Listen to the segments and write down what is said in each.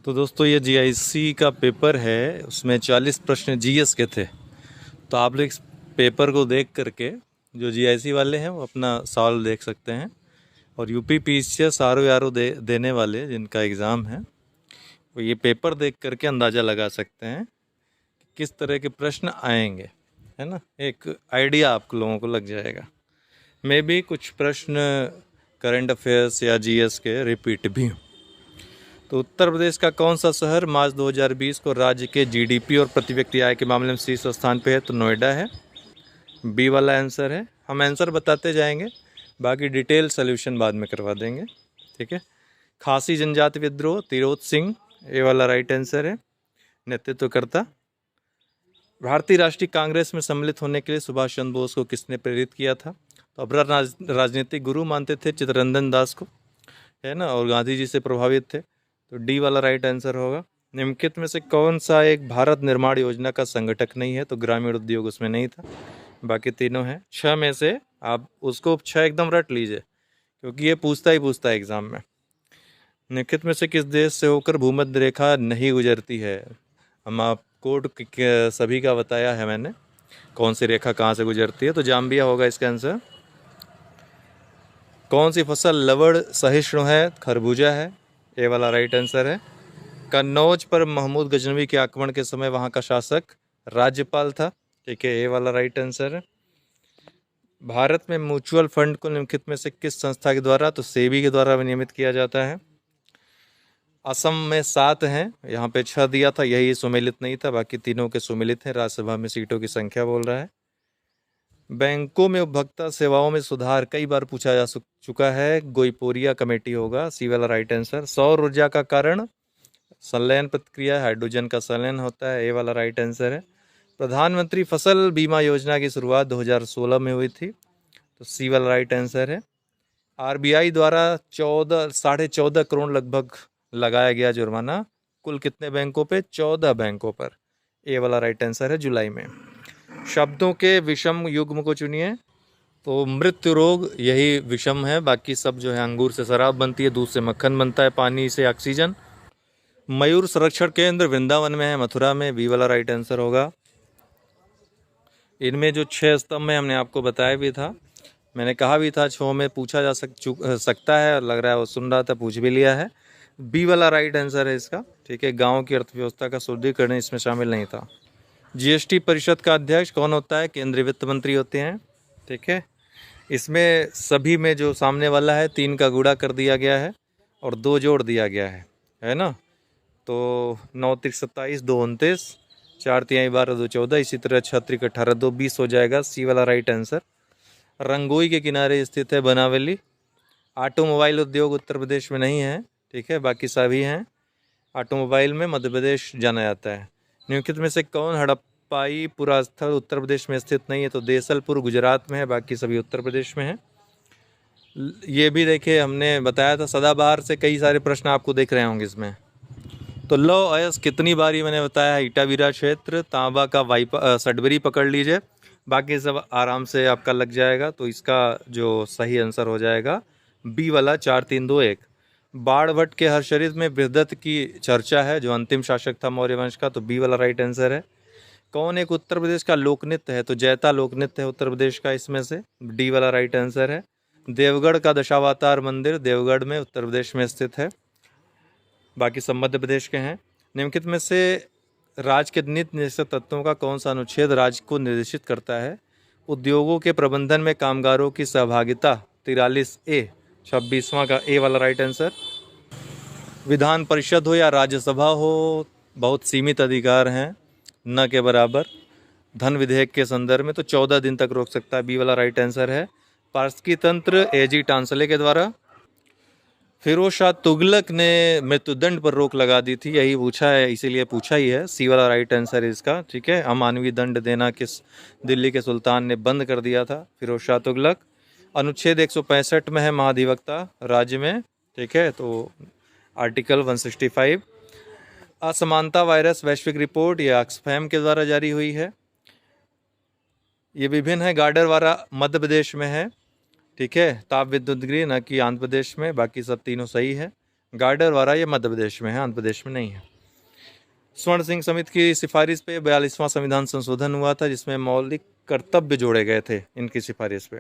तो दोस्तों ये जीआईसी का पेपर है, उसमें 40 प्रश्न जीएस के थे। तो आप लोग इस पेपर को देख करके जो जीआईसी वाले हैं वो अपना सवाल देख सकते हैं, और यूपी पीसीएस आरओ आरओ देने वाले जिनका एग्ज़ाम है वो ये पेपर देख करके अंदाज़ा लगा सकते हैं कि किस तरह के प्रश्न आएंगे, है ना। एक आइडिया आप लोगों को लग जाएगा। मे भी कुछ प्रश्न करंट अफेयर्स या जीएस के रिपीट भी हों। तो उत्तर प्रदेश का कौन सा शहर मार्च 2020 को राज्य के जीडीपी और प्रति व्यक्ति आय के मामले में शीर्ष स्थान पे है? तो नोएडा है। बी वाला आंसर है। हम आंसर बताते जाएंगे, बाकी डिटेल सोल्यूशन बाद में करवा देंगे, ठीक है। खासी जनजाति विद्रोह तिरोत सिंह, ए वाला राइट आंसर है। नेतृत्वकर्ता। भारतीय राष्ट्रीय कांग्रेस में सम्मिलित होने के लिए सुभाष चंद्र बोस को किसने प्रेरित किया था? तो अपना राजनीतिक गुरु मानते थे चित्तरंजन दास को, है ना, और गांधी जी से प्रभावित थे। तो डी वाला राइट आंसर होगा। निम्नलिखित में से कौन सा एक भारत निर्माण योजना का संगठक नहीं है? तो ग्रामीण उद्योग उसमें नहीं था, बाकी तीनों हैं। 6 में से आप उसको 6 एकदम रट लीजिए, क्योंकि ये पूछता है एग्जाम में। निम्नलिखित में से किस देश से होकर भूमध्य रेखा नहीं गुजरती है? हम आपको सभी का बताया है मैंने कौन सी रेखा कहाँ से गुजरती है, तो जाम्बिया होगा इसका आंसर। कौन सी फसल लवण सहिष्णु है? खरबूजा है, ए वाला राइट आंसर है। कन्नौज पर महमूद गजनवी के आक्रमण के समय वहां का शासक राज्यपाल था, ठीक है, ए वाला राइट आंसर है। भारत में म्यूचुअल फंड को निम्नलिखित में से किस संस्था के द्वारा? तो सेबी के द्वारा विनियमित किया जाता है। असम में 7 हैं, यहाँ पे 6 दिया था, यही सुमेलित नहीं था, बाकी तीनों के सुमेलित हैं। राज्यसभा में सीटों की संख्या बोल रहा है। बैंकों में उपभोक्ता सेवाओं में सुधार कई बार पूछा जा चुका है, गोईपोरिया कमेटी होगा, सी वाला राइट आंसर। सौर ऊर्जा का कारण संलयन प्रतिक्रिया, हाइड्रोजन का संलयन होता है, ए वाला राइट आंसर है। प्रधानमंत्री फसल बीमा योजना की शुरुआत 2016 में हुई थी, तो सी वाला राइट आंसर है। आरबीआई द्वारा 14.5 करोड़ लगभग लगाया गया जुर्माना कुल कितने बैंकों पे? 14 बैंकों पर, ए वाला राइट आंसर है, जुलाई में। शब्दों के विषम युग्म को चुनिए। तो मृत्यु रोग यही विषम है, बाकी सब जो है अंगूर से शराब बनती है, दूध से मक्खन बनता है, पानी से ऑक्सीजन। मयूर संरक्षण केंद्र वृंदावन में है, मथुरा में, बी वाला राइट आंसर होगा। इनमें जो 6 स्तंभ में हमने आपको बताया भी था, मैंने कहा भी था 6 में पूछा जा सकता है, लग रहा है वो सुन रहा था, पूछ भी लिया है। बी वाला राइट आंसर है इसका, ठीक है। गांव की अर्थव्यवस्था का सुदृढ़ीकरण इसमें शामिल नहीं था। जीएसटी परिषद का अध्यक्ष कौन होता है? केंद्रीय वित्त मंत्री होते हैं, ठीक है। इसमें सभी में जो सामने वाला है 3 का गुणा कर दिया गया है और 2 जोड़ दिया गया है ना। तो 9 3 27, 2 29, 4 3 12, 2 14, इसी तरह 6 3 18, 2 20 हो जाएगा, सी वाला राइट आंसर। रंगोई के किनारे स्थित है बनावली। ऑटोमोबाइल उद्योग उत्तर प्रदेश में नहीं है, ठीक है, बाकी सभी हैं। ऑटोमोबाइल में मध्य प्रदेश जाना जाता है। निम्नलिखित में से कौन हड़प्पाई पुरास्थल उत्तर प्रदेश में स्थित नहीं है? तो देसलपुर गुजरात में है, बाकी सभी उत्तर प्रदेश में है। ये भी देखिए हमने बताया था, सदाबहार से कई सारे प्रश्न आपको देख रहे होंगे इसमें। तो लौह अयस्क कितनी बारी मैंने बताया? इटावीरा क्षेत्र, तांबा का सडबरी पकड़ लीजिए, बाकी सब आराम से आपका लग जाएगा। तो इसका जो सही आंसर हो जाएगा बी वाला 4 3 2 1। बाणभट्ट के हर्षचरित में बृहदत्त की चर्चा है, जो अंतिम शासक था मौर्य वंश का, तो बी वाला राइट आंसर है। कौन एक उत्तर प्रदेश का लोक नृत्य है? तो जैता लोक नृत्य है उत्तर प्रदेश का, इसमें से डी वाला राइट आंसर है। देवगढ़ का दशावतार मंदिर देवगढ़ में उत्तर प्रदेश में स्थित है, बाकी सब मध्य प्रदेश के हैं। निम्नलिखित में से राज्य के नीति निर्देशक तत्वों का कौन सा अनुच्छेद राज्य को निर्देशित करता है? उद्योगों के प्रबंधन में कामगारों की सहभागिता 43A, 26वां का ए वाला राइट आंसर। विधान परिषद हो या राज्यसभा हो, बहुत सीमित अधिकार हैं, न के बराबर। धन विधेयक के संदर्भ में तो 14 दिन तक रोक सकता है, बी वाला राइट आंसर है। पारस्की तंत्र एजी टांसले के द्वारा। फिरोज शाह तुगलक ने मृत्युदंड पर रोक लगा दी थी, यही पूछा है, इसीलिए पूछा ही है, सी वाला राइट आंसर है इसका, ठीक है। अमानवीय दंड देना किस दिल्ली के सुल्तान ने बंद कर दिया था? फिरोज शाह तुगलक। अनुच्छेद 165 में है महाधिवक्ता राज्य में, ठीक है, तो आर्टिकल 165। असमानता वायरस वैश्विक रिपोर्ट ये ऑक्सफैम के द्वारा जारी हुई है। ये विभिन्न है, गाडरवारा मध्य प्रदेश में है, ठीक है, ताप विद्युत गृह न कि आंध्र प्रदेश में, बाकी सब तीनों सही है। गाडरवारा ये मध्य प्रदेश में है, आंध्र प्रदेश में नहीं है। स्वर्ण सिंह समिति की सिफारिश पे 42वां संविधान संशोधन हुआ था, जिसमें मौलिक कर्तव्य जोड़े गए थे इनकी सिफारिश पे।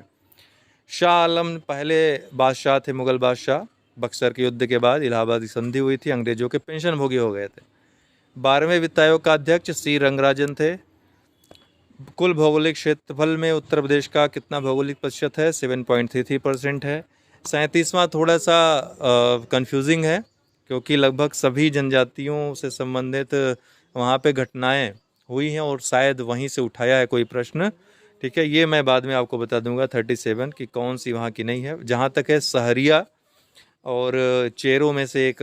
शाह आलम पहले बादशाह थे, मुगल बादशाह। बक्सर के युद्ध के बाद इलाहाबाद की संधि हुई थी, अंग्रेजों के पेंशन भोगी हो गए थे। 12वें वित्त आयोग का अध्यक्ष सी रंगराजन थे। कुल भौगोलिक क्षेत्रफल में उत्तर प्रदेश का कितना भौगोलिक प्रतिशत है? 7.33% है। 37वां थोड़ा सा कंफ्यूजिंग है, क्योंकि लगभग सभी जनजातियों से संबंधित वहाँ पे घटनाएं हुई हैं और शायद वहीं से उठाया है कोई प्रश्न। ठीक है, ये मैं बाद में आपको बता दूंगा 37 की कौन सी वहाँ की नहीं है। जहाँ तक है सहरिया और चेरों में से एक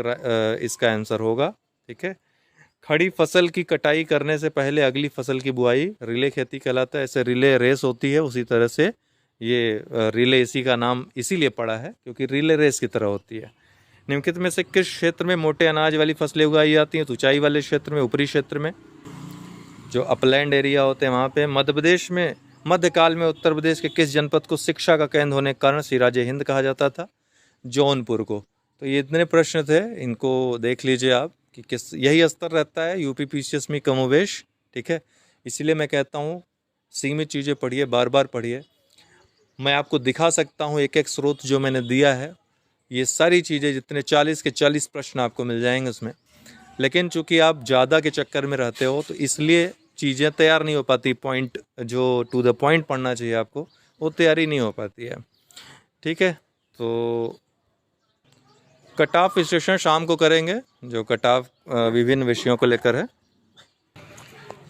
इसका आंसर होगा। ठीक है, खड़ी फसल की कटाई करने से पहले अगली फसल की बुआई रिले खेती कहलाता है। ऐसे रिले रेस होती है, उसी तरह से ये रिले इसी का नाम इसीलिए पड़ा है क्योंकि रिले रेस की तरह होती है। निम्नलिखित में से किस क्षेत्र में मोटे अनाज वाली फसलें उगाई जाती हैं? तो ऊंचाई वाले क्षेत्र में, ऊपरी क्षेत्र में, जो अपलैंड एरिया होते हैं वहाँ पे। मध्य प्रदेश में मध्यकाल में उत्तर प्रदेश के किस जनपद को शिक्षा का केंद्र होने के कारण सिराजे हिंद कहा जाता था? जौनपुर को। तो ये इतने प्रश्न थे, इनको देख लीजिए आप कि किस यही स्तर रहता है यूपीपीसीएस में कमोवेश। ठीक है, इसीलिए मैं कहता हूँ सीमित चीज़ें पढ़िए, बार बार पढ़िए। मैं आपको दिखा सकता हूँ एक एक स्रोत जो मैंने दिया है, ये सारी चीज़ें जितने 40 के 40 प्रश्न आपको मिल जाएंगे उसमें। लेकिन चूंकि आप ज़्यादा के चक्कर में रहते हो तो इसलिए चीज़ें तैयार नहीं हो पाती। पॉइंट जो टू द पॉइंट पढ़ना चाहिए आपको, वो तैयारी नहीं हो पाती है। ठीक है, तो कट ऑफ विश्लेषण शाम को करेंगे, जो कट ऑफ विभिन्न विषयों को लेकर है।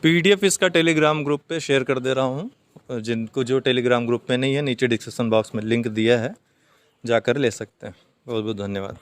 पीडीएफ इसका टेलीग्राम ग्रुप पे शेयर कर दे रहा हूँ। जिनको जो टेलीग्राम ग्रुप में नहीं है, नीचे डिस्क्रिप्शन बॉक्स में लिंक दिया है, जाकर ले सकते हैं। बहुत बहुत धन्यवाद।